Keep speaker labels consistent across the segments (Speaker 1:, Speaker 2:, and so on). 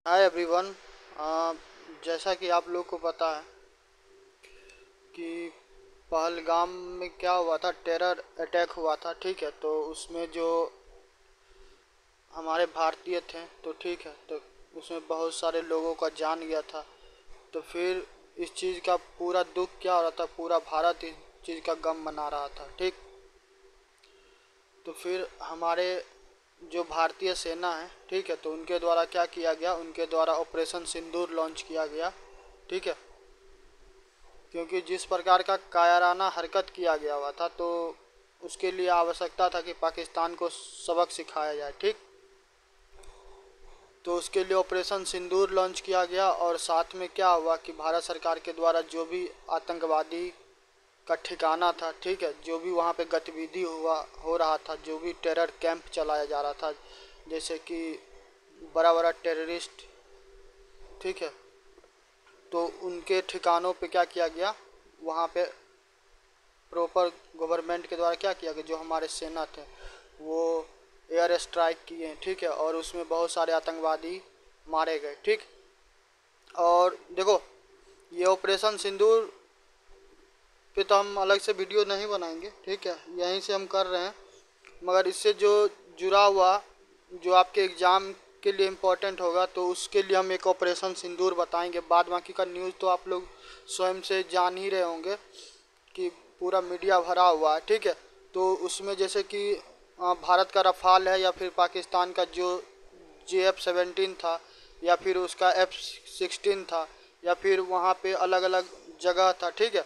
Speaker 1: Hi everyone. जैसा कि आप लोग को पता है कि पहलगाम में क्या हुआ था, टेरर अटैक हुआ था। ठीक है, तो उसमें जो हमारे भारतीय थे तो ठीक है, तो उसमें बहुत सारे लोगों का जान गया था। तो फिर इस चीज़ का पूरा दुख क्या हो रहा था, पूरा भारत इस चीज़ का गम मना रहा था। ठीक, तो फिर हमारे जो भारतीय सेना है, ठीक है, तो उनके द्वारा क्या किया गया, उनके द्वारा ऑपरेशन सिंदूर लॉन्च किया गया। ठीक है, क्योंकि जिस प्रकार का कायराना हरकत किया गया हुआ था, तो उसके लिए आवश्यकता था कि पाकिस्तान को सबक सिखाया जाए। ठीक, तो उसके लिए ऑपरेशन सिंदूर लॉन्च किया गया। और साथ में क्या हुआ कि भारत सरकार के द्वारा जो भी आतंकवादी का ठिकाना था, ठीक है, जो भी वहाँ पे गतिविधि हो रहा था, जो भी टेरर कैंप चलाया जा रहा था, जैसे कि बड़ा बड़ा टेररिस्ट, ठीक है, तो उनके ठिकानों पे क्या किया गया, वहाँ पे प्रॉपर गवर्नमेंट के द्वारा क्या किया गया, जो हमारे सेना थे वो एयर स्ट्राइक किए। ठीक है, और उसमें बहुत सारे आतंकवादी मारे गए। ठीक, और देखो, ये ऑपरेशन सिंदूर पे तो हम अलग से वीडियो नहीं बनाएंगे, ठीक है, यहीं से हम कर रहे हैं। मगर इससे जो जुड़ा हुआ, जो आपके एग्ज़ाम के लिए इम्पोर्टेंट होगा, तो उसके लिए हम एक ऑपरेशन सिंदूर बताएंगे। बाद बाकी का न्यूज़ तो आप लोग स्वयं से जान ही रहे होंगे कि पूरा मीडिया भरा हुआ है। ठीक है, तो उसमें जैसे कि भारत का रफाल है, या फिर पाकिस्तान का जो JF-17 था, या फिर उसका F-16 था, या फिर वहाँ पे अलग अलग जगह था। ठीक है,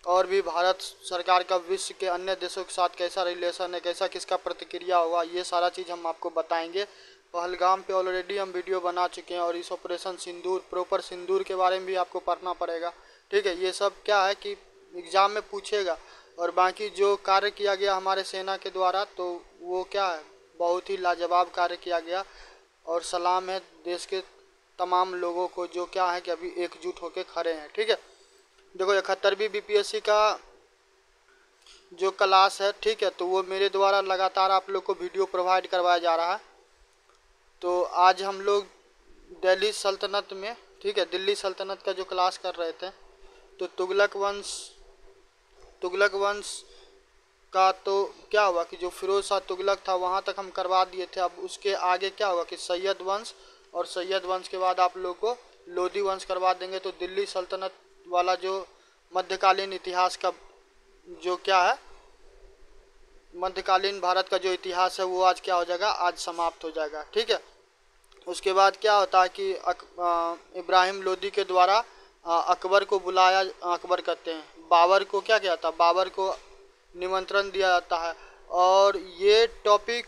Speaker 1: और भी भारत सरकार का विश्व के अन्य देशों के साथ कैसा रिलेशन है, कैसा किसका प्रतिक्रिया हुआ, ये सारा चीज़ हम आपको बताएंगे। पहलगाम पे ऑलरेडी हम वीडियो बना चुके हैं, और इस ऑपरेशन सिंदूर, प्रॉपर सिंदूर के बारे में भी आपको पढ़ना पड़ेगा। ठीक है, ये सब क्या है कि एग्ज़ाम में पूछेगा। और बाकी जो कार्य किया गया हमारे सेना के द्वारा, तो वो क्या है, बहुत ही लाजवाब कार्य किया गया। और सलाम है देश के तमाम लोगों को जो क्या है कि अभी एकजुट होकर खड़े हैं। ठीक है, देखो 71वीं BPSC का जो क्लास है, ठीक है, तो वो मेरे द्वारा लगातार आप लोग को वीडियो प्रोवाइड करवाया जा रहा है। तो आज हम लोग दिल्ली सल्तनत में, ठीक है, दिल्ली सल्तनत का जो क्लास कर रहे थे, तो तुगलक वंश का तो क्या हुआ कि जो फिरोज शाह तुगलक था वहाँ तक हम करवा दिए थे। अब उसके आगे क्या होगा कि सैयद वंश, और सैयद वंश के बाद आप लोग को लोधी वंश करवा देंगे। तो दिल्ली सल्तनत वाला जो मध्यकालीन इतिहास का जो क्या है, मध्यकालीन भारत का जो इतिहास है, वो आज क्या हो जाएगा, आज समाप्त हो जाएगा। ठीक है, उसके बाद क्या होता है कि इब्राहिम लोदी के द्वारा अकबर को बुलाया, अकबर कहते हैं, बाबर को क्या किया था, बाबर को निमंत्रण दिया जाता है। और ये टॉपिक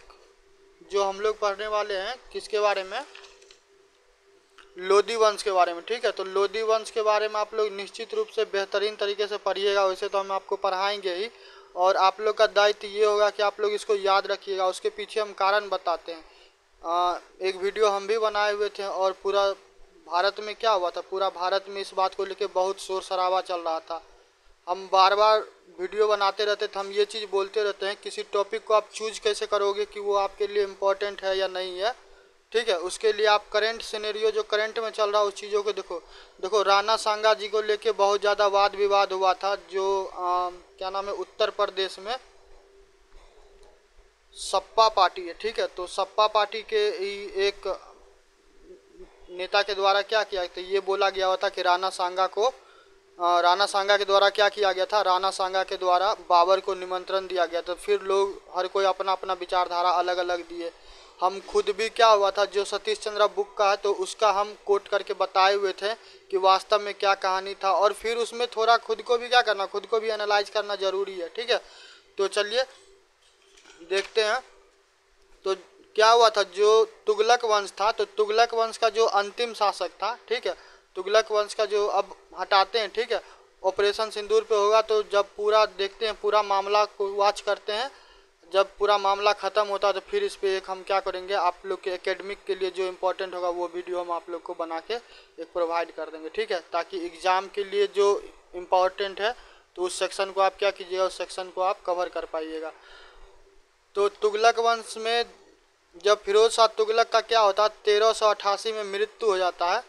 Speaker 1: जो हम लोग पढ़ने वाले हैं किसके बारे में, लोधी वंश के बारे में। ठीक है, तो लोधी वंश के बारे में आप लोग निश्चित रूप से बेहतरीन तरीके से पढ़िएगा। वैसे तो हम आपको पढ़ाएंगे ही, और आप लोग का दायित्व ये होगा कि आप लोग इसको याद रखिएगा। उसके पीछे हम कारण बताते हैं। एक वीडियो हम भी बनाए हुए थे, और पूरा भारत में क्या हुआ था, पूरा भारत में इस बात को लेकर बहुत शोर शराबा चल रहा था। हम बार बार वीडियो बनाते रहते थे, हम ये चीज़ बोलते रहते हैं, किसी टॉपिक को आप चूज कैसे करोगे कि वो आपके लिए इम्पोर्टेंट है या नहीं है। ठीक है, उसके लिए आप करंट सिनेरियो जो करंट में चल रहा है उस चीज़ों को देखो। देखो, राणा सांगा जी को लेके बहुत ज़्यादा वाद विवाद हुआ था, जो क्या नाम है, उत्तर प्रदेश में सपा पार्टी है। ठीक है, तो सपा पार्टी के ही एक नेता के द्वारा क्या किया, तो ये बोला गया हुआ था कि राणा सांगा के द्वारा क्या किया गया था, राणा सांगा के द्वारा बाबर को निमंत्रण दिया गया। तो फिर लोग हर कोई अपना अपना विचारधारा अलग अलग दिए। हम खुद भी क्या हुआ था, जो सतीश चंद्र बुक का है, तो उसका हम कोट करके बताए हुए थे कि वास्तव में क्या कहानी था। और फिर उसमें थोड़ा खुद को भी क्या करना, खुद को भी एनालाइज करना जरूरी है। ठीक है, तो चलिए देखते हैं। तो क्या हुआ था, जो तुगलक वंश था, तो तुगलक वंश का जो अंतिम शासक था, ठीक है, तुगलक वंश का जो अब हटाते हैं। ठीक है, ऑपरेशन सिंदूर पे होगा, तो जब पूरा देखते हैं, पूरा मामला को वॉच करते हैं, जब पूरा मामला ख़त्म होता है, तो फिर इस पे एक हम क्या करेंगे, आप लोग के एकेडमिक के लिए जो इम्पोर्टेंट होगा वो वीडियो हम आप लोग को बना के एक प्रोवाइड कर देंगे। ठीक है, ताकि एग्ज़ाम के लिए जो इम्पोर्टेंट है, तो उस सेक्शन को आप क्या कीजिएगा, उस सेक्शन को आप कवर कर पाइएगा। तो तुगलक वंश में जब फिरोज शाह तुगलक का क्या होता है, 1388 में मृत्यु हो जाता है।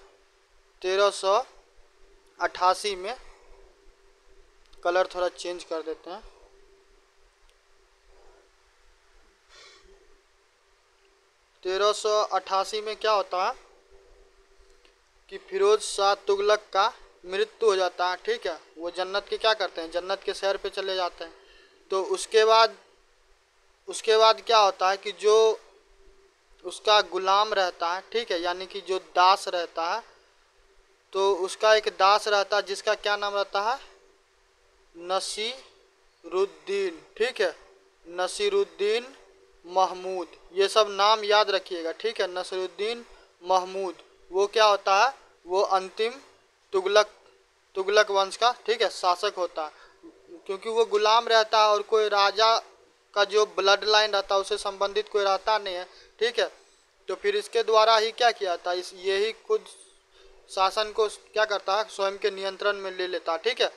Speaker 1: 1388 में, कलर थोड़ा चेंज कर देते हैं। 1388 में क्या होता है कि फिरोज शाह तुगलक का मृत्यु हो जाता है, ठीक है। वो जन्नत के क्या करते हैं, जन्नत के शहर पे चले जाते हैं। तो उसके बाद क्या होता है कि जो उसका गुलाम रहता है, ठीक है, यानी कि जो दास रहता है, तो उसका एक दास रहता है जिसका क्या नाम रहता है, नसीरुद्दीन, ठीक है, नसीरुद्दीन महमूद। ये सब नाम याद रखिएगा, ठीक है। नसीरुद्दीन महमूद वो क्या होता है, वो अंतिम तुगलक वंश का, ठीक है, शासक होता है। क्योंकि वो गुलाम रहता है और कोई राजा का जो ब्लड लाइन रहता है उससे संबंधित कोई रहता नहीं है, ठीक है। तो फिर इसके द्वारा ही क्या किया था, यही खुद शासन को क्या करता है, स्वयं के नियंत्रण में ले लेता है, ठीक है।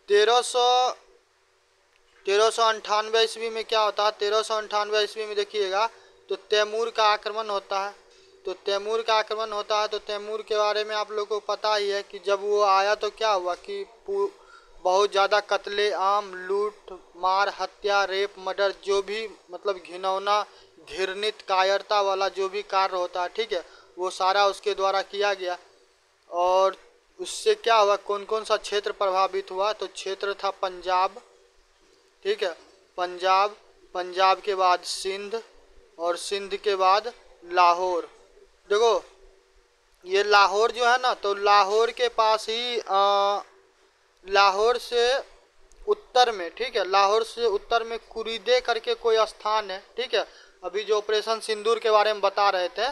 Speaker 1: 1398 ईस्वी में क्या होता है, 1398 ईस्वी में देखिएगा तो तैमूर का आक्रमण होता है। तो तैमूर का आक्रमण होता है, तो तैमूर के बारे में आप लोगों को पता ही है कि जब वो आया तो क्या हुआ कि बहुत ज़्यादा कत्ले आम, लूट मार, हत्या, रेप, मर्डर, जो भी मतलब घिनौना, घृणित, कायरता वाला जो भी कार्य होता है, ठीक है, वो सारा उसके द्वारा किया गया। और उससे क्या हुआ, कौन कौन सा क्षेत्र प्रभावित हुआ, तो क्षेत्र था पंजाब, ठीक है, पंजाब के बाद सिंध, और सिंध के बाद लाहौर। देखो ये लाहौर जो है ना, तो लाहौर के पास ही लाहौर से उत्तर में, ठीक है, लाहौर से उत्तर में कुरीदे करके कोई स्थान है, ठीक है। अभी जो ऑपरेशन सिंदूर के बारे में बता रहे थे,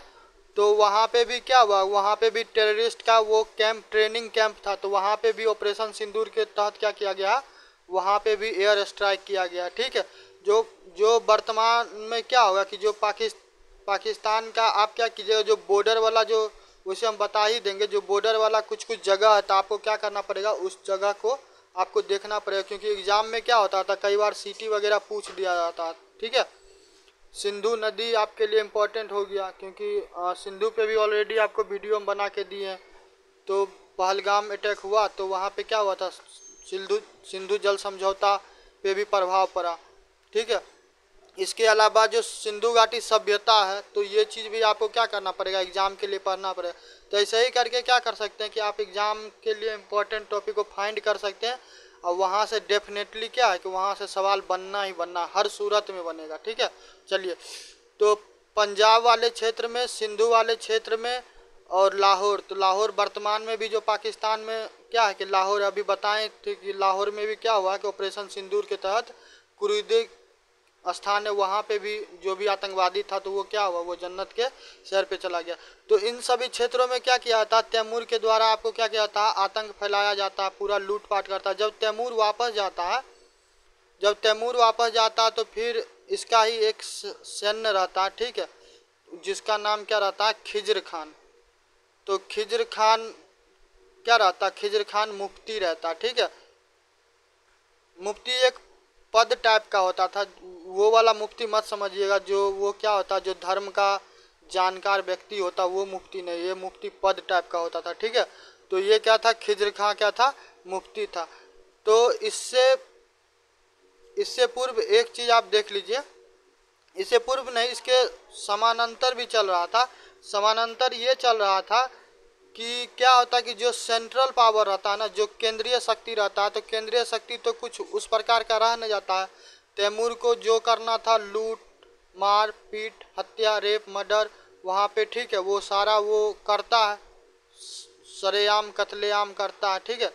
Speaker 1: तो वहाँ पे भी क्या हुआ, वहाँ पे भी टेररिस्ट का वो कैंप, ट्रेनिंग कैंप था। तो वहाँ पे भी ऑपरेशन सिंदूर के तहत क्या किया गया, वहाँ पे भी एयर स्ट्राइक किया गया, ठीक है। जो वर्तमान में क्या होगा कि जो पाकिस्तान का आप क्या कीजिएगा, जो बॉर्डर वाला जो, उसे हम बता ही देंगे, जो बॉर्डर वाला कुछ कुछ जगह है, तो आपको क्या करना पड़ेगा, उस जगह को आपको देखना पड़ेगा। क्योंकि एग्जाम में क्या होता था, कई बार सिटी वगैरह पूछ दिया जाता, ठीक है। सिंधु नदी आपके लिए इम्पोर्टेंट हो गया, क्योंकि सिंधु पे भी ऑलरेडी आपको वीडियो हम बना के दिए हैं। तो पहलगाम अटैक हुआ तो वहाँ पे क्या हुआ था, सिंधु जल समझौता पे भी प्रभाव पड़ा, ठीक है। इसके अलावा जो सिंधु घाटी सभ्यता है, तो ये चीज़ भी आपको क्या करना पड़ेगा, एग्जाम के लिए पढ़ना पड़ेगा। तो ऐसे ही करके क्या कर सकते हैं कि आप एग्जाम के लिए इम्पोर्टेंट टॉपिक को फाइंड कर सकते हैं, और वहाँ से डेफिनेटली क्या है कि वहाँ से सवाल बनना ही बनना, हर सूरत में बनेगा, ठीक है। चलिए, तो पंजाब वाले क्षेत्र में, सिंधु वाले क्षेत्र में, और लाहौर, तो लाहौर वर्तमान में भी जो पाकिस्तान में क्या है कि लाहौर, अभी बताएं थे कि लाहौर में भी क्या हुआ कि ऑपरेशन सिंदूर के तहत कुरीदे स्थान है, वहाँ पे भी जो भी आतंकवादी था तो वो क्या हुआ, वो जन्नत के शहर पे चला गया। तो इन सभी क्षेत्रों में क्या किया था, तैमूर के द्वारा आपको क्या किया था, आतंक फैलाया जाता है, पूरा लूटपाट करता है। जब तैमूर वापस जाता है तो फिर इसका ही एक सैन्य रहता है, ठीक है, जिसका नाम क्या रहता है, खिज्र खान। तो खिज्र खान क्या रहता है, खिज्र खान मुफ्ती रहता, ठीक है। मुफ्ती एक पद टाइप का होता था, वो वाला मुफ्ती मत समझिएगा, जो वो क्या होता, जो धर्म का जानकार व्यक्ति होता, वो मुफ्ती नहीं, ये मुफ्ती पद टाइप का होता था, ठीक है। तो ये क्या था, खिज्र खां क्या था, मुफ्ती था। तो इससे पूर्व एक चीज़ आप देख लीजिए, इससे पूर्व नहीं, इसके समानांतर भी चल रहा था। समानांतर ये चल रहा था कि क्या होता कि जो सेंट्रल पावर रहता है ना, जो केंद्रीय शक्ति रहता है, तो केंद्रीय शक्ति तो कुछ उस प्रकार का रह नहीं जाता है। तैमूर को जो करना था, लूट मार पीट, हत्या, रेप, मर्डर, वहाँ पे, ठीक है, वो सारा वो करता है, सरेआम कत्लेआम करता है, ठीक है।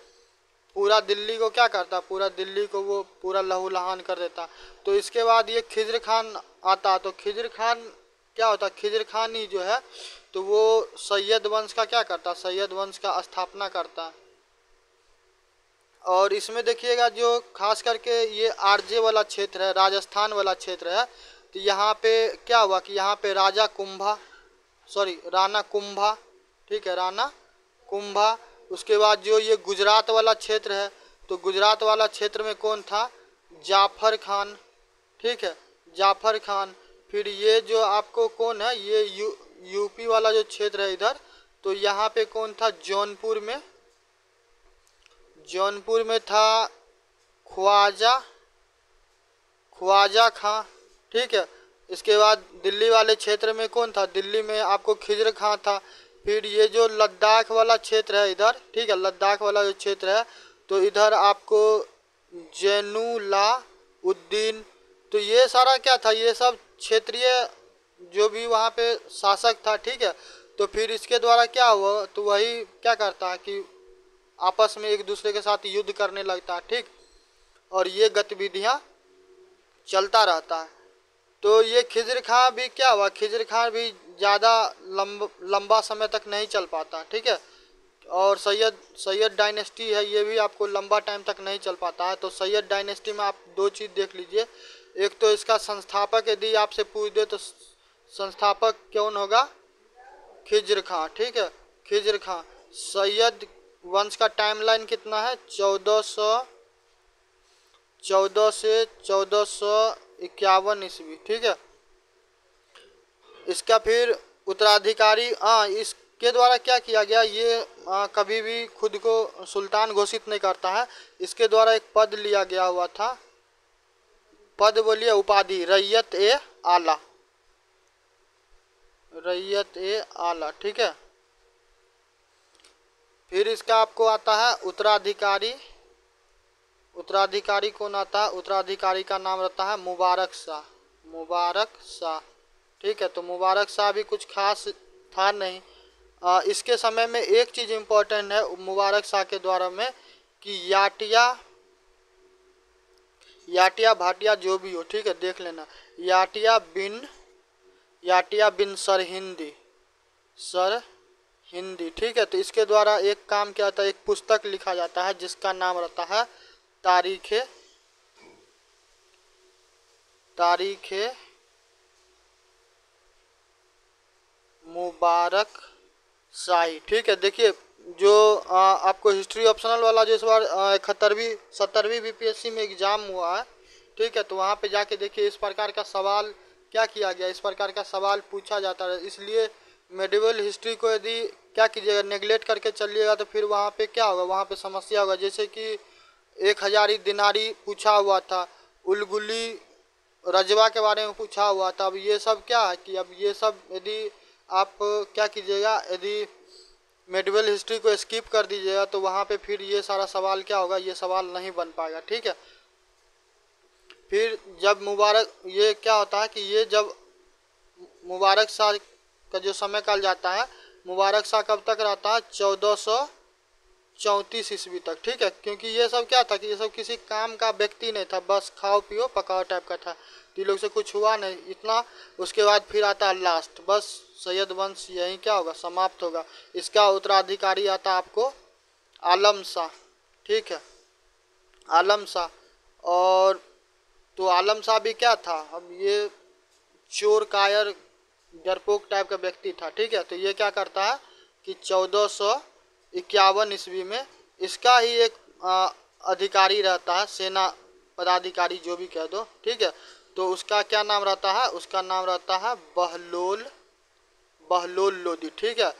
Speaker 1: पूरा दिल्ली को क्या करता, पूरा दिल्ली को वो पूरा लहूलुहान कर देता। तो इसके बाद ये खिज्र खान आता, तो खिज्र खान क्या होता, खिज्र खान ही जो है तो वो सैयद वंश का क्या करता, सैयद वंश का स्थापना करता। और इसमें देखिएगा जो खास करके ये आरजे वाला क्षेत्र है, राजस्थान वाला क्षेत्र है, तो यहाँ पे क्या हुआ कि यहाँ पे राणा कुंभा, ठीक है, राणा कुंभा। उसके बाद जो ये गुजरात वाला क्षेत्र है, तो गुजरात वाला क्षेत्र में कौन था, जाफर खान, ठीक है, जाफर खान। फिर ये जो आपको कौन है, ये यूपी वाला जो क्षेत्र है इधर, तो यहाँ पे कौन था, जौनपुर में था ख्वाजा खां, ठीक है। इसके बाद दिल्ली वाले क्षेत्र में कौन था, दिल्ली में आपको खिजर खां था। फिर ये जो लद्दाख वाला क्षेत्र है इधर, ठीक है, लद्दाख वाला जो क्षेत्र है, तो इधर आपको जैनुलाउद्दीन। तो ये सारा क्या था, ये सब क्षेत्रीय जो भी वहाँ पे शासक था, ठीक है। तो फिर इसके द्वारा क्या हुआ, तो वही क्या करता है कि आपस में एक दूसरे के साथ युद्ध करने लगता है, ठीक। और ये गतिविधियाँ चलता रहता है। तो ये खिज़र खां भी क्या हुआ, खिज़र खां भी ज़्यादा लंबा समय तक नहीं चल पाता, ठीक है। और सैयद डायनेस्टी है, ये भी आपको लंबा टाइम तक नहीं चल पाता है। तो सैयद डायनेस्टी में आप दो चीज़ देख लीजिए, एक तो इसका संस्थापक यदि आपसे पूछ दे तो संस्थापक कौन होगा, खिज़र खां, ठीक है, खिज़र खां। सैयद वंश का टाइमलाइन कितना है, 1400 से 1451 ईस्वी, ठीक है। इसका फिर उत्तराधिकारी, इसके द्वारा क्या किया गया, ये कभी भी खुद को सुल्तान घोषित नहीं करता है। इसके द्वारा एक पद लिया गया हुआ था, पद बोलिए, उपाधि, रैयत ए आला, ठीक है। फिर इसका आपको आता है उत्तराधिकारी कौन आता है, उत्तराधिकारी का नाम रहता है मुबारक शाह, ठीक है। तो मुबारक शाह भी कुछ खास था नहीं। इसके समय में एक चीज़ इम्पोर्टेंट है मुबारक शाह के द्वारा में, कि याटिया भाटिया जो भी हो, ठीक है, देख लेना, याटिया बिन सरहिंदी, ठीक है। तो इसके द्वारा एक काम क्या होता है, एक पुस्तक लिखा जाता है जिसका नाम रहता है तारीखे मुबारक शाही, ठीक है। देखिए जो आपको हिस्ट्री ऑप्शनल वाला जो इस बार 71वीं बीपीएससी में एग्जाम हुआ है, ठीक है, तो वहाँ पे जाके देखिए इस प्रकार का सवाल क्या किया गया, इस प्रकार का सवाल पूछा जाता है। इसलिए मेडिवल हिस्ट्री को यदि क्या कीजिएगा, नेगलेक्ट करके चलिएगा तो फिर वहाँ पे क्या होगा, वहाँ पे समस्या होगा। जैसे कि 1000 दिनारी पूछा हुआ था, उलगुली रजवा के बारे में पूछा हुआ था। अब ये सब क्या है कि अब ये सब यदि आप क्या कीजिएगा, यदि मेडिवल हिस्ट्री को स्किप कर दीजिएगा तो वहाँ पे फिर ये सारा सवाल क्या होगा, ये सवाल नहीं बन पाएगा, ठीक है। फिर जब ये क्या होता है कि ये जब मुबारक शाह का जो समय काल जाता है, मुबारक शाह कब तक रहता है, 1434 ईस्वी तक, ठीक है। क्योंकि ये सब क्या था कि ये सब किसी काम का व्यक्ति नहीं था, बस खाओ पियो पकाओ टाइप का था। तो ये लोग से कुछ हुआ नहीं इतना। उसके बाद फिर आता है लास्ट, बस सैयद वंश यही क्या होगा, समाप्त होगा। इसका उत्तराधिकारी आता आपको आलम शाह, ठीक है, आलम शाह। और तो आलम शाह भी क्या था, अब ये चोर कायर डरपोक टाइप का व्यक्ति था, ठीक है। तो ये क्या करता है कि 1451 ईस्वी में इसका ही एक अधिकारी रहता है, सेना पदाधिकारी जो भी कह दो, ठीक है। तो उसका क्या नाम रहता है, उसका नाम रहता है बहलोल लोदी, ठीक है।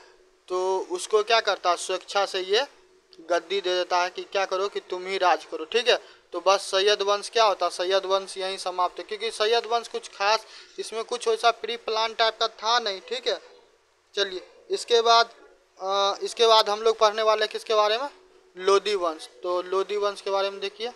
Speaker 1: तो उसको क्या करता है, स्वेच्छा से ये गद्दी दे देता है कि क्या करो कि तुम ही राज करो, ठीक है। तो बस सैयद वंश क्या होता है, सैयद वंश यहीं समाप्त है। क्योंकि सैयद वंश कुछ खास इसमें कुछ वैसा प्री प्लान टाइप का था नहीं, ठीक है। चलिए इसके बाद हम लोग पढ़ने वाले हैं किसके बारे में, लोदी वंश। तो लोदी वंश के बारे में देखिए,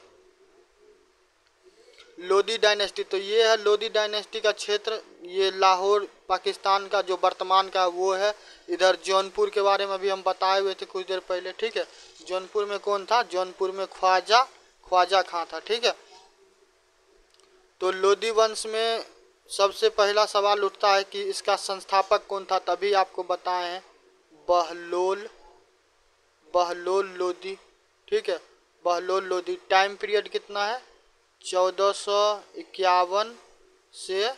Speaker 1: लोदी डायनेस्टी। तो ये है लोदी डायनेस्टी का क्षेत्र, ये लाहौर पाकिस्तान का जो वर्तमान का वो है। इधर जौनपुर के बारे में भी हम बताए हुए थे कुछ देर पहले, ठीक है। जौनपुर में कौन था, जौनपुर में ख्वाजा खां था, ठीक है। तो लोदी वंश में सबसे पहला सवाल उठता है कि इसका संस्थापक कौन था, तभी आपको बताए हैं बहलोल लोदी, ठीक है, बहलोल लोदी। टाइम पीरियड कितना है, 1451 से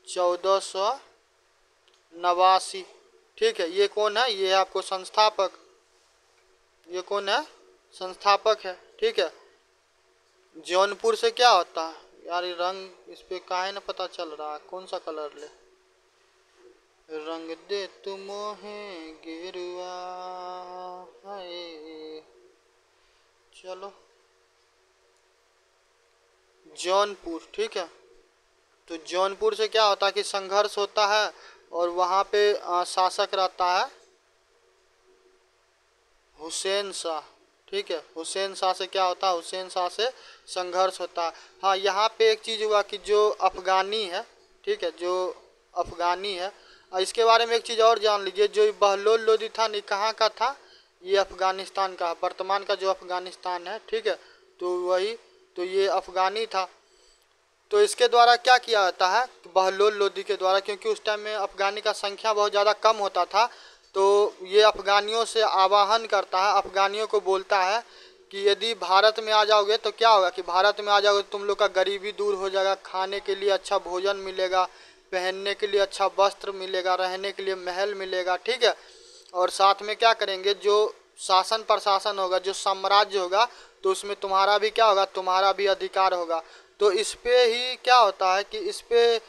Speaker 1: 1489, ठीक है। ये कौन है, ये है आपको संस्थापक, ये कौन है, संस्थापक है, ठीक है। जौनपुर से क्या होता है, यार ये रंग इस पे काहे ना पता चल रहा है, कौन सा कलर ले? रंग दे तू मोहे गेरुआ, हाय। चलो, जौनपुर, ठीक है। तो जौनपुर से क्या होता है कि संघर्ष होता है और वहाँ पे शासक रहता है हुसैन शाह, ठीक है। हुसैन शाह से क्या होता है, हुसैन शाह से संघर्ष होता है। हाँ, यहाँ पे एक चीज़ हुआ कि जो अफगानी है, ठीक है, जो अफगानी है, इसके बारे में एक चीज़ और जान लीजिए, जो बहलोल लोदी था नहीं, कहाँ का था? ये अफगानिस्तान का, वर्तमान का जो अफगानिस्तान है, ठीक है। तो वही, तो ये अफगानी था। तो इसके द्वारा क्या किया जाता है, बहलोल लोदी के द्वारा, क्योंकि उस टाइम में अफगानी का संख्या बहुत ज़्यादा कम होता था, तो ये अफगानियों से आवाहन करता है, अफगानियों को बोलता है कि यदि भारत में आ जाओगे तो क्या होगा, कि भारत में आ जाओगे तो तुम लोग का गरीबी दूर हो जाएगा, खाने के लिए अच्छा भोजन मिलेगा, पहनने के लिए अच्छा वस्त्र मिलेगा, रहने के लिए महल मिलेगा, ठीक है। और साथ में क्या करेंगे, जो शासन प्रशासन होगा, जो साम्राज्य होगा, तो उसमें तुम्हारा भी क्या होगा, तुम्हारा भी अधिकार होगा। तो इस पे ही क्या होता है कि इस पे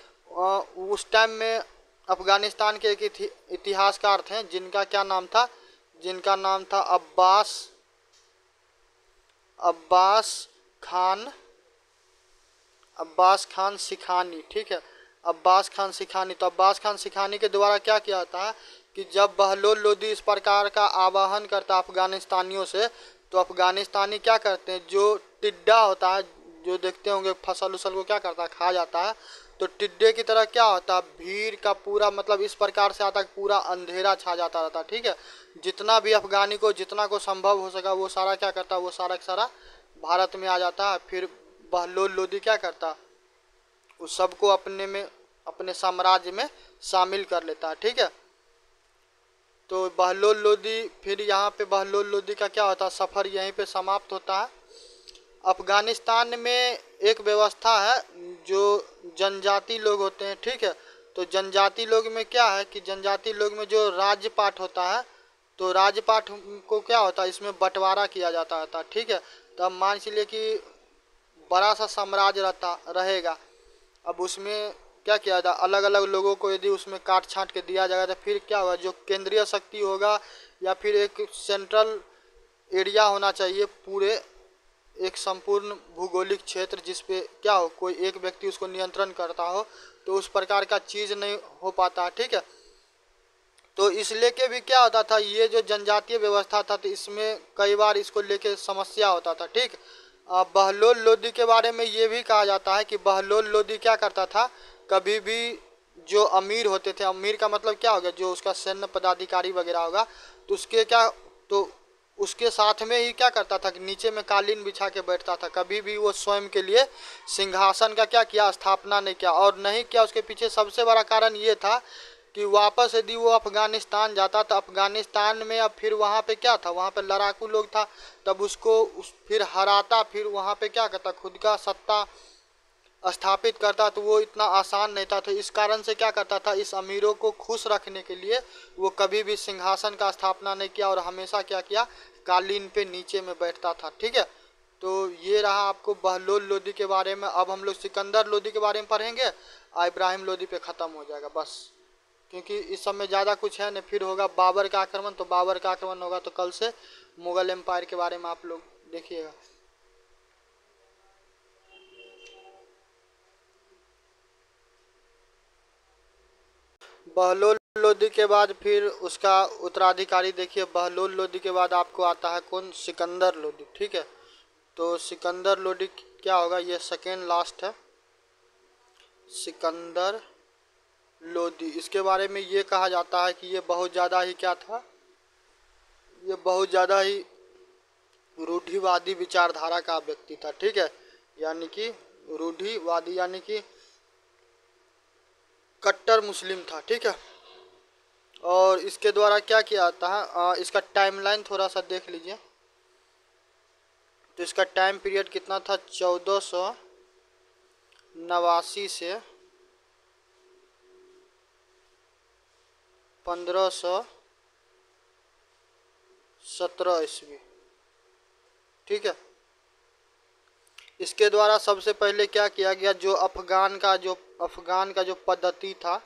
Speaker 1: उस टाइम में अफगानिस्तान के एक इतिहासकार थे जिनका क्या नाम था, जिनका नाम था अब्बास अब्बास खान अब्बास खान सिखानी, ठीक है। अब्बास खान सिखानी, तो अब्बास खान सिखानी के द्वारा क्या किया जाता है कि जब बहलोल लोदी इस प्रकार का आवाहन करता है अफगानिस्तानियों से, तो अफगानिस्तानी क्या करते हैं, जो टिड्डा होता है, जो देखते होंगे फसल उसल को क्या करता है, खा जाता है, तो टिड्डे की तरह क्या होता है, भीड़ का पूरा मतलब इस प्रकार से आता है कि पूरा अंधेरा छा जाता रहता है, ठीक है। जितना भी अफगानी को जितना को संभव हो सका वो सारा क्या करता है, वो सारा का सारा भारत में आ जाता है। फिर बहलोल लोदी क्या करता, उस सबको अपने में, अपने साम्राज्य में शामिल कर लेता है, ठीक है। तो बहलोल लोदी, फिर यहाँ पे बहलोल लोदी का क्या होता है, सफ़र यहीं पे समाप्त होता है। अफगानिस्तान में एक व्यवस्था है, जो जनजाति लोग होते हैं, ठीक है। तो जनजाति लोग में क्या है कि जनजाति लोग में जो राज्यपाट होता है, तो राज्यपाट को क्या होता है, इसमें बंटवारा किया जाता था, ठीक है। तो अब मान चलिए कि बड़ा सा साम्राज्य रहता रहेगा, अब उसमें क्या किया जाता, अलग अलग लोगों को यदि उसमें काट छांट के दिया जाएगा तो फिर क्या होगा, जो केंद्रीय शक्ति होगा या फिर एक सेंट्रल एरिया होना चाहिए, पूरे एक संपूर्ण भूगोलिक क्षेत्र जिसपे क्या हो, कोई एक व्यक्ति उसको नियंत्रण करता हो, तो उस प्रकार का चीज़ नहीं हो पाता, ठीक है। तो इस लेके भी क्या होता था, ये जो जनजातीय व्यवस्था था, तो इसमें कई बार इसको लेके समस्या होता था, ठीक। बहलोल लोदी के बारे में ये भी कहा जाता है कि बहलोल लोदी क्या करता था, कभी भी जो अमीर होते थे, अमीर का मतलब क्या होगा, जो उसका सैन्य पदाधिकारी वगैरह होगा, तो उसके क्या, तो उसके साथ में ही क्या करता था कि नीचे में कालीन बिछा के बैठता था, कभी भी वो स्वयं के लिए सिंहासन का क्या किया, स्थापना नहीं किया। और नहीं किया, उसके पीछे सबसे बड़ा कारण ये था कि वापस यदि वो अफगानिस्तान जाता तो अफगानिस्तान में अब फिर वहाँ पे क्या था, वहाँ पे लड़ाकू लोग था, तब उसको फिर हराता, फिर वहाँ पे क्या करता, खुद का सत्ता स्थापित करता, तो वो इतना आसान नहीं था। तो इस कारण से क्या करता था, इस अमीरों को खुश रखने के लिए वो कभी भी सिंहासन का स्थापना नहीं किया और हमेशा क्या किया, कालीन पे नीचे में बैठता था, ठीक है। तो ये रहा आपको बहलोल लोदी के बारे में। अब हम लोग सिकंदर लोदी के बारे में पढ़ेंगे, इब्राहिम लोदी पे ख़त्म हो जाएगा बस, क्योंकि इस सब में ज़्यादा कुछ है नहीं। फिर होगा बाबर का आक्रमण, तो बाबर का आक्रमण होगा तो कल से मुगल एम्पायर के बारे में आप लोग देखिएगा। बहलोल लोदी के बाद फिर उसका उत्तराधिकारी देखिए, बहलोल लोदी के बाद आपको आता है कौन, सिकंदर लोदी, ठीक है। तो सिकंदर लोदी क्या होगा, ये सेकेंड लास्ट है, सिकंदर लोदी। इसके बारे में ये कहा जाता है कि ये बहुत ज़्यादा ही क्या था, ये बहुत ज़्यादा ही रूढ़िवादी विचारधारा का व्यक्ति था, ठीक है। यानी कि रूढ़िवादी यानी कि कट्टर मुस्लिम था, ठीक है। और इसके द्वारा क्या किया जाता है, इसका टाइमलाइन थोड़ा सा देख लीजिए। तो इसका टाइम पीरियड कितना था, 1489 से 1517 ईस्वी, ठीक है। इसके द्वारा सबसे पहले क्या किया गया, जो अफगान का जो पद्धति था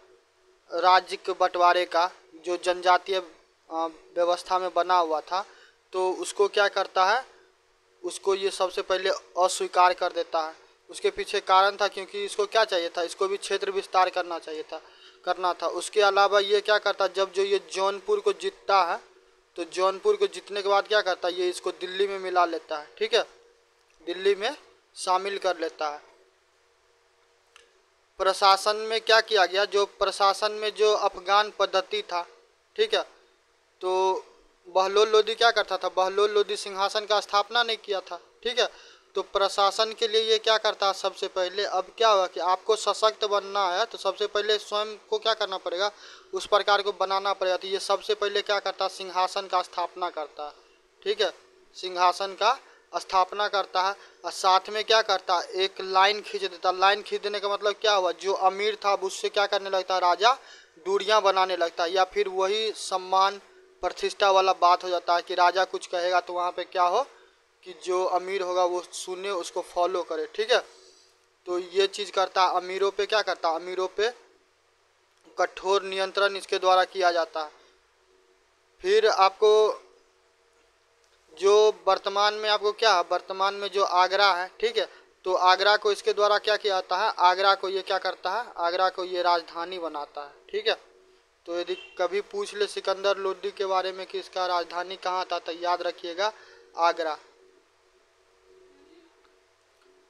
Speaker 1: राज्य के बंटवारे का, जो जनजातीय व्यवस्था में बना हुआ था, तो उसको क्या करता है, उसको ये सबसे पहले अस्वीकार कर देता है। उसके पीछे कारण था, क्योंकि इसको क्या चाहिए था, इसको भी क्षेत्र विस्तार करना था। उसके अलावा ये क्या करता, जब जो ये जौनपुर को जीतता है, तो जौनपुर को जीतने के बाद क्या करता है, ये इसको दिल्ली में मिला लेता है, ठीक है, दिल्ली में शामिल कर लेता है। प्रशासन में क्या किया गया, जो प्रशासन में जो अफगान पद्धति था, ठीक है, तो बहलोल लोदी क्या करता था, बहलोल लोदी सिंहासन का स्थापना नहीं किया था, ठीक है। तो प्रशासन के लिए ये क्या करता है, सबसे पहले अब क्या हुआ कि आपको सशक्त बनना है तो सबसे पहले स्वयं को क्या करना पड़ेगा, उस प्रकार को बनाना पड़ेगा। तो ये सबसे पहले क्या करता है, सिंहासन का स्थापना करता है, ठीक है, सिंहासन का स्थापना करता है। और साथ में क्या करता है, एक लाइन खींच देता। लाइन खींच देने का मतलब क्या हुआ, जो अमीर था अब उससे क्या करने लगता है, राजा दूरियां बनाने लगता है, या फिर वही सम्मान प्रतिष्ठा वाला बात हो जाता है कि राजा कुछ कहेगा तो वहाँ पे क्या हो कि जो अमीर होगा वो सुने, उसको फॉलो करे, ठीक है। तो ये चीज़ करता है, अमीरों पे क्या करता है, अमीरों पे कठोर नियंत्रण इसके द्वारा किया जाता है। फिर आपको जो वर्तमान में आपको क्या है, वर्तमान में जो आगरा है, ठीक है, तो आगरा को इसके द्वारा क्या किया जाता है, आगरा को ये क्या करता है, आगरा को ये राजधानी बनाता है, ठीक है। तो यदि कभी पूछ ले सिकंदर लोदी के बारे में कि इसका राजधानी कहाँ था, तो याद रखिएगा आगरा।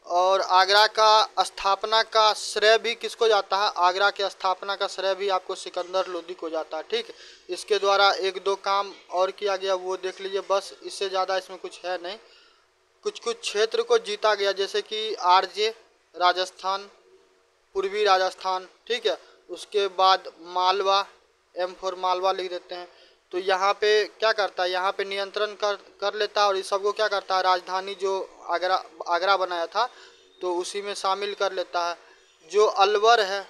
Speaker 1: और आगरा का स्थापना का श्रेय भी किसको जाता है, आगरा के स्थापना का श्रेय भी आपको सिकंदर लोदी को जाता है, ठीक। इसके द्वारा एक दो काम और किया गया, वो देख लीजिए, बस इससे ज़्यादा इसमें कुछ है नहीं। कुछ कुछ क्षेत्र को जीता गया, जैसे कि आरजे राजस्थान, पूर्वी राजस्थान, ठीक है। उसके बाद मालवा, M4 मालवा लिख देते हैं। तो यहाँ पे क्या करता है, यहाँ पे नियंत्रण कर लेता है, और इस सबको क्या करता है, राजधानी जो आगरा बनाया था तो उसी में शामिल कर लेता है। जो अलवर है,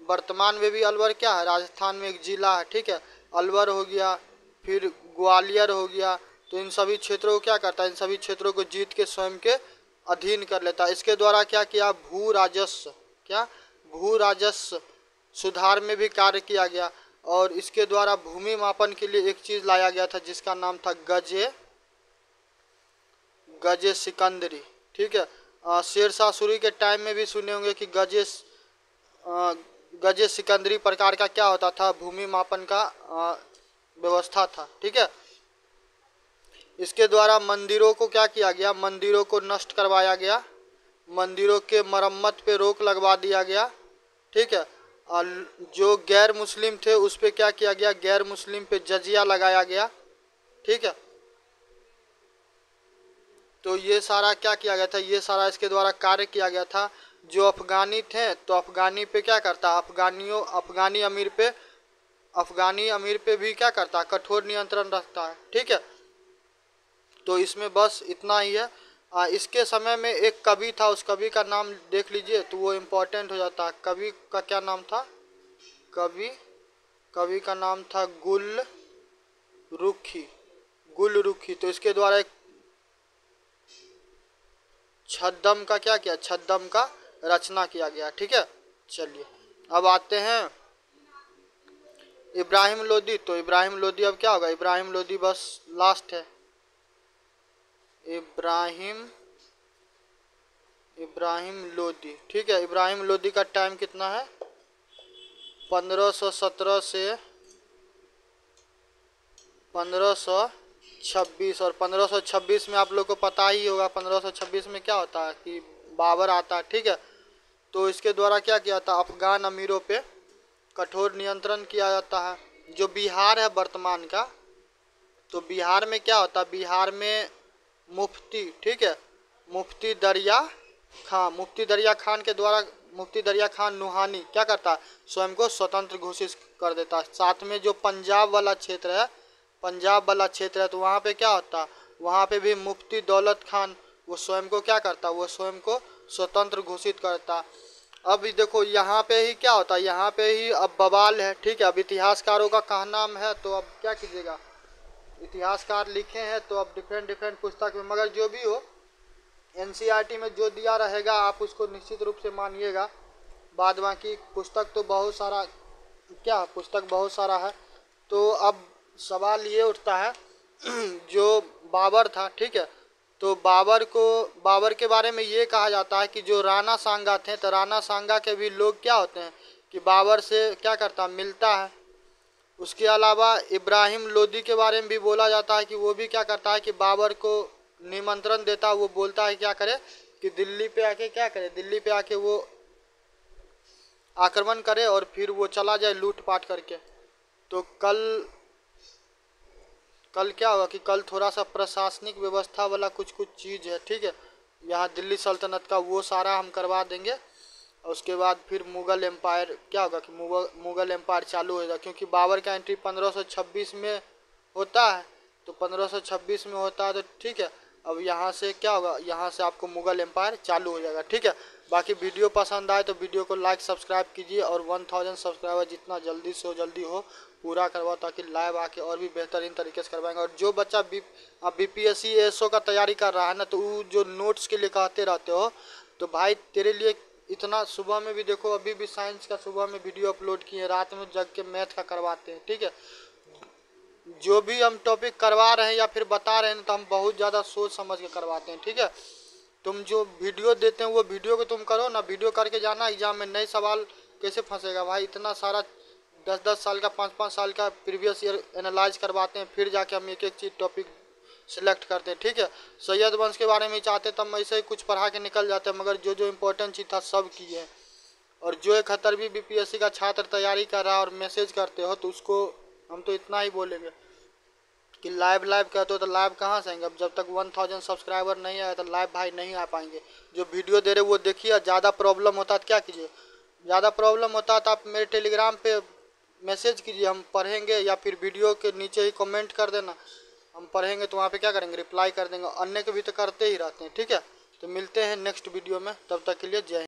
Speaker 1: वर्तमान में भी अलवर क्या है, राजस्थान में एक जिला है, ठीक है, अलवर हो गया, फिर ग्वालियर हो गया। तो इन सभी क्षेत्रों को क्या करता है, इन सभी क्षेत्रों को जीत के स्वयं के अधीन कर लेता है। इसके द्वारा क्या किया, भू राजस्व सुधार में भी कार्य किया गया। और इसके द्वारा भूमि मापन के लिए एक चीज लाया गया था जिसका नाम था गजे सिकंदरी, ठीक है। शेरशाह सूरी के टाइम में भी सुने होंगे कि गजे सिकंदरी प्रकार का क्या होता था, भूमि मापन का व्यवस्था था, ठीक है। इसके द्वारा मंदिरों को क्या किया गया, मंदिरों को नष्ट करवाया गया, मंदिरों के मरम्मत पे रोक लगवा दिया गया, ठीक है। और जो गैर मुस्लिम थे उस पे क्या किया गया, गैर मुस्लिम पे जजिया लगाया गया, ठीक है। तो ये सारा क्या किया गया था, ये सारा इसके द्वारा कार्य किया गया था। जो अफगानी थे तो अफगानी पे क्या करता, अफगानी अमीर पे भी क्या करता, कठोर नियंत्रण रखता है, ठीक है। तो इसमें बस इतना ही है। इसके समय में एक कवि था, उस कवि का नाम देख लीजिए तो वो इम्पोर्टेंट हो जाता है। कवि का क्या नाम था, कवि का नाम था गुलरुखी। तो इसके द्वारा एक छद्म का क्या किया, छद्म का रचना किया गया, ठीक है। चलिए अब आते हैं इब्राहिम लोदी। तो इब्राहिम लोदी अब क्या होगा, इब्राहिम लोदी बस लास्ट है। इब्राहिम लोदी, ठीक है। इब्राहिम लोदी का टाइम कितना है, 1517 से 1526। और 1526 में आप लोग को पता ही होगा 1526 में क्या होता है कि बाबर आता है, ठीक है। तो इसके द्वारा क्या किया था, अफगान अमीरों पे कठोर नियंत्रण किया जाता है। जो बिहार है वर्तमान का, तो बिहार में क्या होता है, बिहार में मुफ्ती, ठीक है, मुफ्ती दरिया खान के द्वारा, मुफ्ती दरिया खान नुहानी क्या करता है, स्वयं को स्वतंत्र घोषित कर देता है। साथ में जो पंजाब वाला क्षेत्र है तो वहाँ पे क्या होता है, वहाँ पे भी मुफ्ती दौलत खान वो स्वयं को क्या करता है, वो स्वयं को स्वतंत्र घोषित करता। अब देखो यहाँ पे ही क्या होता है, यहाँ पे ही अब बवाल है, ठीक है। अब इतिहासकारों का कहना है, तो अब क्या कीजिएगा, इतिहासकार लिखे हैं तो अब डिफरेंट पुस्तक में, मगर जो भी हो एनसीईआरटी में जो दिया रहेगा आप उसको निश्चित रूप से मानिएगा। बाद बाकी पुस्तक तो बहुत सारा, क्या पुस्तक बहुत सारा है। तो अब सवाल ये उठता है जो बाबर था, ठीक है, तो बाबर के बारे में ये कहा जाता है कि जो राणा सांगा थे, तो राणा सांगा के भी लोग क्या होते हैं कि बाबर से क्या करता, मिलता है। उसके अलावा इब्राहिम लोदी के बारे में भी बोला जाता है कि वो भी क्या करता है कि बाबर को निमंत्रण देता है। वो बोलता है क्या करे कि दिल्ली पे आके क्या करे, दिल्ली पे आके वो आक्रमण करे और फिर वो चला जाए लूट पाट करके। तो कल क्या होगा कि कल थोड़ा सा प्रशासनिक व्यवस्था वाला कुछ चीज़ है, ठीक है, यहाँ दिल्ली सल्तनत का, वो सारा हम करवा देंगे। और उसके बाद फिर मुग़ल एम्पायर क्या होगा कि मुग़ल एम्पायर चालू होगा, क्योंकि बाबर का एंट्री 1526 में होता है। तो 1526 में होता है, तो ठीक है, अब यहाँ से क्या होगा, यहाँ से आपको मुग़ल एम्पायर चालू हो जाएगा, ठीक है। बाकी वीडियो पसंद आए तो वीडियो को लाइक सब्सक्राइब कीजिए और 1000 सब्सक्राइबर जितना जल्दी से जल्दी हो पूरा करवाओ, ताकि लाइव आके और भी बेहतरीन तरीके से करवाएंगे। और जो बच्चा बीपीएससी एसओ का तैयारी कर रहा है ना, तो वो जो नोट्स के लिए कहते रहते हो, तो भाई तेरे लिए इतना सुबह में भी देखो, अभी भी साइंस का सुबह में वीडियो अपलोड किए, रात में जग के मैथ का करवाते हैं, ठीक है। जो भी हम टॉपिक करवा रहे हैं या फिर बता रहे हैं तो हम बहुत ज़्यादा सोच समझ के करवाते हैं, ठीक है। तुम जो वीडियो देते हैं वो वीडियो को तुम करो ना, वीडियो करके जाना, एग्जाम में नए सवाल कैसे फंसेगा भाई। इतना सारा 10-10 साल का 5-5 साल का प्रीवियस ईयर एनालाइज करवाते हैं, फिर जाके हम एक एक चीज़ टॉपिक सिलेक्ट करते हैं, ठीक है। सैयद वंश के बारे में चाहते तब ऐसे ही कुछ पढ़ा के निकल जाते हैं, मगर जो जो इम्पोर्टेंट चीज़ था सब की है। और जो एक 71वीं बीपीएससी का छात्र तैयारी कर रहा है और मैसेज करते हो, तो उसको हम तो इतना ही बोलेंगे कि लाइव कहते हो तो लाइव कहाँ से आएंगे। अब जब तक 1000 सब्सक्राइबर नहीं आए तो लाइव भाई नहीं आ पाएंगे। जो वीडियो दे रहे वो देखिए। ज़्यादा प्रॉब्लम होता है तो क्या कीजिए, ज़्यादा प्रॉब्लम होता है तो आप मेरे टेलीग्राम पे मैसेज कीजिए, हम पढ़ेंगे, या फिर वीडियो के नीचे ही कमेंट कर देना, हम पढ़ेंगे तो वहाँ पे क्या करेंगे, रिप्लाई कर देंगे। अन्य के भी तो करते ही रहते हैं, ठीक है। तो मिलते हैं नेक्स्ट वीडियो में, तब तक के लिए जय हिंद।